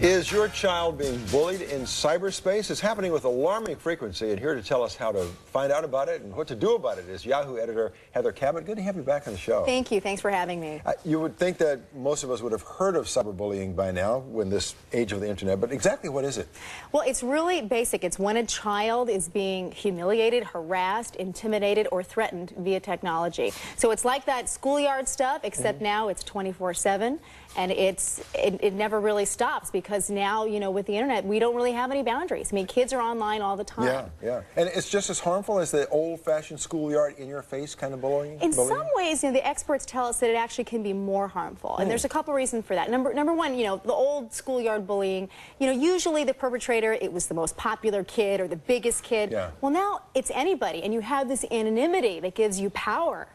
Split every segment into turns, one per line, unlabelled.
Is your child being bullied in cyberspace? It's happening with alarming frequency, and here to tell us how to find out about it and what to do about it is Yahoo editor Heather Cabot. Good to have you back on the show.
Thank you. Thanks for having me.
You would think that most of us would have heard of cyberbullying by now in this age of the internet, but exactly what is it?
Well, it's really basic. It's when a child is being humiliated, harassed, intimidated, or threatened via technology. So it's like that schoolyard stuff, except now it's 24/7, and it never really stops because now, you know, with the internet, we don't really have any boundaries. I mean, kids are online all the time.
Yeah, yeah. And it's just as harmful as the old-fashioned schoolyard in-your-face kind of bullying?
In some ways, you know, the experts tell us that it actually can be more harmful. And there's a couple reasons for that. Number one, you know, the old schoolyard bullying, you know, usually the perpetrator, it was the most popular kid or the biggest kid.
Yeah.
Well, now it's anybody, and you have this anonymity that gives you power.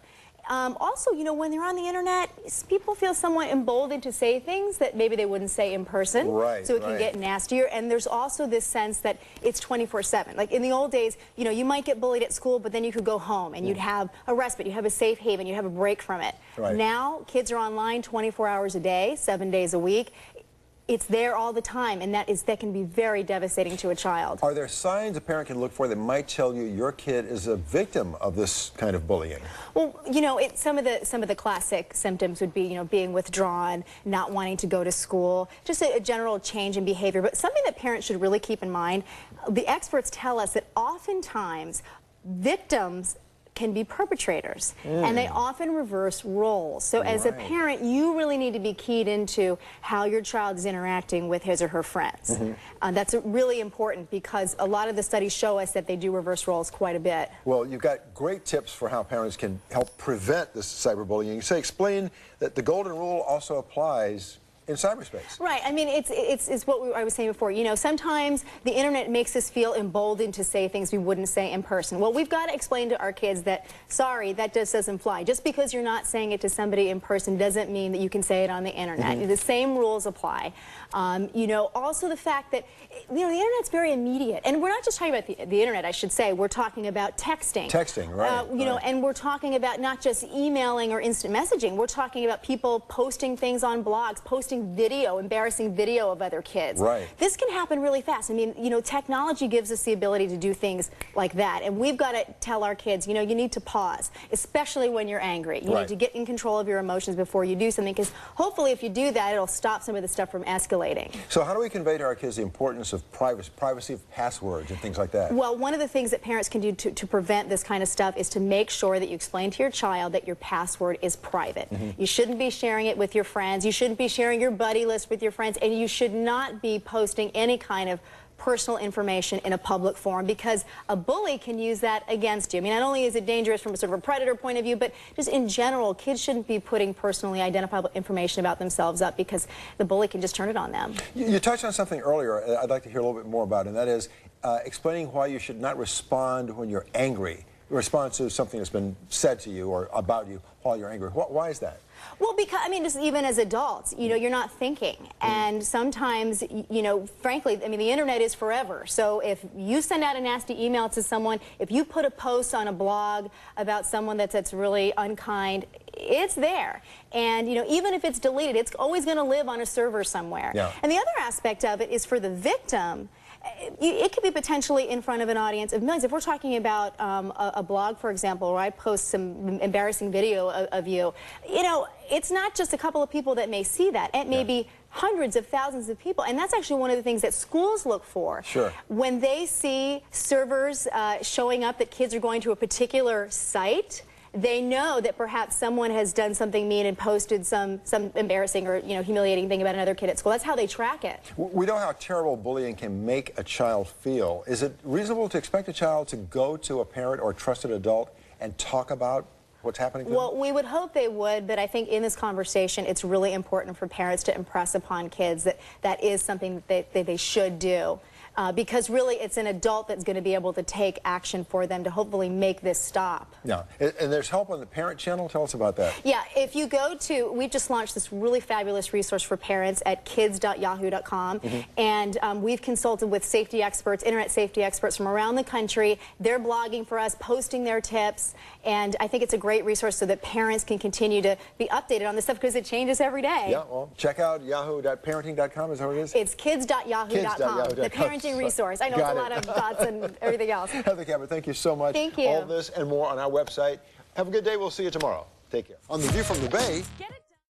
Also, you know, when they're on the internet, people feel somewhat emboldened to say things that maybe they wouldn't say in person.
Right,
so it can get nastier. And there's also this sense that it's 24/7. Like in the old days, you know, you might get bullied at school, but then you could go home and you'd have a respite, you'd have a safe haven, you'd have a break from it.
Right.
Now, kids are online 24 hours a day, 7 days a week. It's there all the time, and that can be very devastating to a child.
Are there signs a parent can look for that might tell you your kid is a victim of this kind of bullying?
Well, you know, some of the classic symptoms would be, you know, being withdrawn, not wanting to go to school, just a general change in behavior. But something that parents should really keep in mind, the experts tell us that oftentimes victims can be perpetrators, and they often reverse roles. So as a parent, you really need to be keyed into how your child is interacting with his or her friends. That's really important because a lot of the studies show us that they do reverse roles quite a bit.
Well, you've got great tips for how parents can help prevent this cyberbullying. You say, explain that the golden rule also applies in cyberspace.
Right. I mean, it's what I was saying before. You know, sometimes the internet makes us feel emboldened to say things we wouldn't say in person. Well, we've got to explain to our kids that, sorry, that just doesn't fly. Just because you're not saying it to somebody in person doesn't mean that you can say it on the internet. The same rules apply. You know, also the fact that, you know, the internet's very immediate. And we're not just talking about the internet, I should say. We're talking about texting.
Texting, right.
You know, and we're talking about not just emailing or instant messaging. We're talking about people posting things on blogs, posting video, embarrassing video of other kids.
Right.
This can happen really fast. I mean, you know, technology gives us the ability to do things like that. And we've got to tell our kids, you know, you need to pause, especially when you're angry. You need to get in control of your emotions before you do something, because hopefully if you do that, it'll stop some of the stuff from escalating.
So how do we convey to our kids the importance of privacy of passwords and things like that?
Well, one of the things that parents can do to prevent this kind of stuff is to make sure that you explain to your child that your password is private. You shouldn't be sharing it with your friends. You shouldn't be sharing your buddy list with your friends, and you should not be posting any kind of personal information in a public forum, because a bully can use that against you. I mean, not only is it dangerous from a sort of a predator point of view, but just in general, kids shouldn't be putting personally identifiable information about themselves up, because the bully can just turn it on them.
You touched on something earlier I'd like to hear a little bit more about, and that is explaining why you should not respond when you're angry. Respond to something that's been said to you or about you while you're angry. Why is that?
Well, because, I mean, just even as adults, you know, you're not thinking. And sometimes, you know, frankly, I mean, the internet is forever. So if you send out a nasty email to someone, if you put a post on a blog about someone that's really unkind, it's there. And, you know, even if it's deleted, it's always going to live on a server somewhere.
Yeah.
And the other aspect of it is for the victim. It could be potentially in front of an audience of millions. If we're talking about a blog, for example, where I post some embarrassing video of you, you know, it's not just a couple of people that may see that. It may be hundreds of thousands of people, and that's actually one of the things that schools look for.
Sure.
When they see servers showing up that kids are going to a particular site, they know that perhaps someone has done something mean and posted some embarrassing or, you know, humiliating thing about another kid at school. That's how they track it.
We know how terrible bullying can make a child feel. Is it reasonable to expect a child to go to a parent or a trusted adult and talk about what's happening to them?
Well, we would hope they would, but I think in this conversation it's really important for parents to impress upon kids that that is something that they should do. because really it's an adult that's going to be able to take action for them to hopefully make this stop.
Yeah, and there's help on the Parent Channel. Tell us about that.
Yeah, if you go to, we've just launched this really fabulous resource for parents at kids.yahoo.com, and we've consulted with safety experts, internet safety experts from around the country. They're blogging for us, posting their tips, and I think it's a great resource so that parents can continue to be updated on this stuff because it changes every day.
Yeah, well, check out yahoo.parenting.com, is that what it is?
It's kids.yahoo.com, the parenting resource. I know it's a lot of dots and everything else.
Heather Cabot, thank you so much.
Thank you.
All this and more on our website. Have a good day. We'll see you tomorrow. Take care. On The View from the Bay.